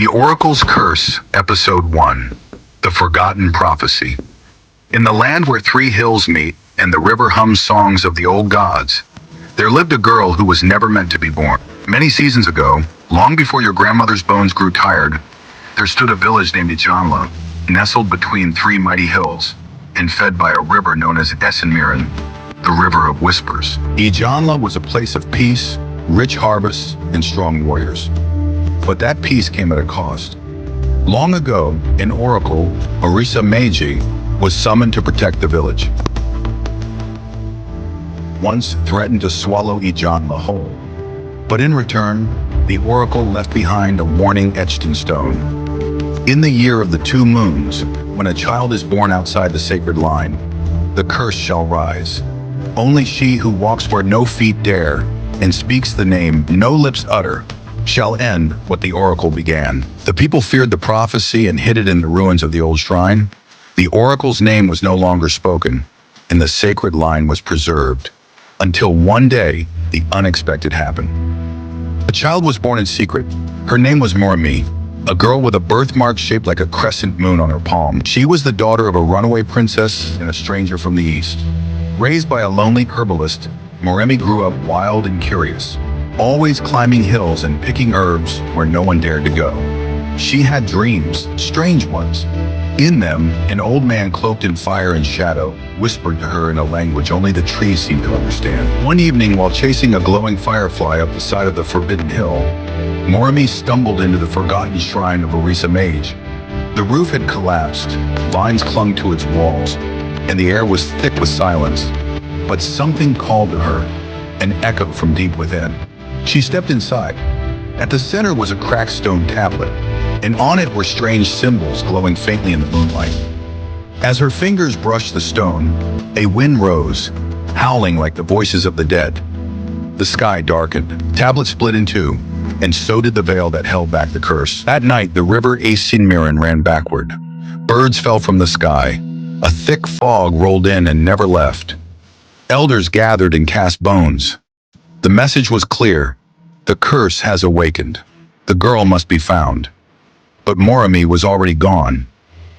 The Oracle's Curse, Episode 1. The Forgotten Prophecy. In the land where three hills meet and the river hums songs of the old gods, there lived a girl who was never meant to be born. Many seasons ago, long before your grandmother's bones grew tired, there stood a village named Ijanla, nestled between three mighty hills, and fed by a river known as Essenmiren, the River of Whispers. Ijanla was a place of peace, rich harvests, and strong warriors. But that peace came at a cost. Long ago, an oracle, Orisa Meiji, was summoned to protect the village. Once threatened to swallow Ijanla whole. But in return, the oracle left behind a warning etched in stone. In the year of the two moons, when a child is born outside the sacred line, the curse shall rise. Only she who walks where no feet dare and speaks the name no lips utter shall end what the oracle began. The people feared the prophecy and hid it in the ruins of the old shrine. The oracle's name was no longer spoken, and the sacred line was preserved. Until one day, the unexpected happened. A child was born in secret. Her name was Moremi, a girl with a birthmark shaped like a crescent moon on her palm. She was the daughter of a runaway princess and a stranger from the east. Raised by a lonely herbalist, Moremi grew up wild and curious, always climbing hills and picking herbs where no one dared to go. She had dreams, strange ones. In them, an old man cloaked in fire and shadow whispered to her in a language only the trees seemed to understand. One evening, while chasing a glowing firefly up the side of the forbidden hill, Moremi stumbled into the forgotten shrine of Orisa Meiji. The roof had collapsed, vines clung to its walls, and the air was thick with silence. But something called to her, an echo from deep within. She stepped inside. At the center was a cracked stone tablet, and on it were strange symbols glowing faintly in the moonlight. As her fingers brushed the stone, a wind rose, howling like the voices of the dead. The sky darkened, tablet split in two, and so did the veil that held back the curse. That night, the river Essenmiren ran backward. Birds fell from the sky. A thick fog rolled in and never left. Elders gathered and cast bones. The message was clear. The curse has awakened. The girl must be found. But Moremi was already gone,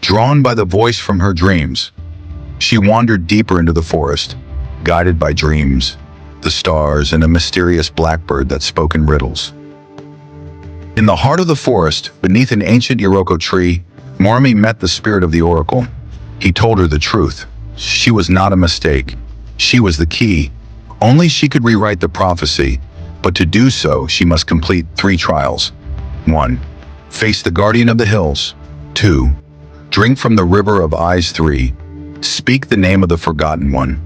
drawn by the voice from her dreams. She wandered deeper into the forest, guided by dreams, the stars, and a mysterious blackbird that spoke in riddles. In the heart of the forest, beneath an ancient Iroko tree, Moremi met the spirit of the oracle. He told her the truth. She was not a mistake. She was the key. Only she could rewrite the prophecy, but to do so, she must complete 3 trials. 1. Face the guardian of the hills. 2. Drink from the river of eyes. 3. Speak the name of the forgotten one.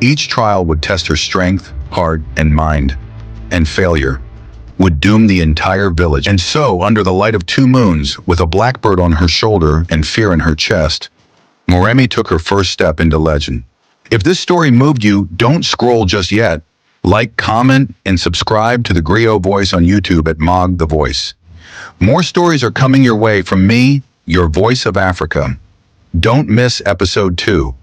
Each trial would test her strength, heart, and mind, and failure would doom the entire village. And so, under the light of 2 moons, with a blackbird on her shoulder and fear in her chest, Moremi took her first step into legend. If this story moved you, don't scroll just yet. Like, comment, and subscribe to the Griot Voice on YouTube at Mog the Voice. More stories are coming your way from me, your voice of Africa. Don't miss episode 2.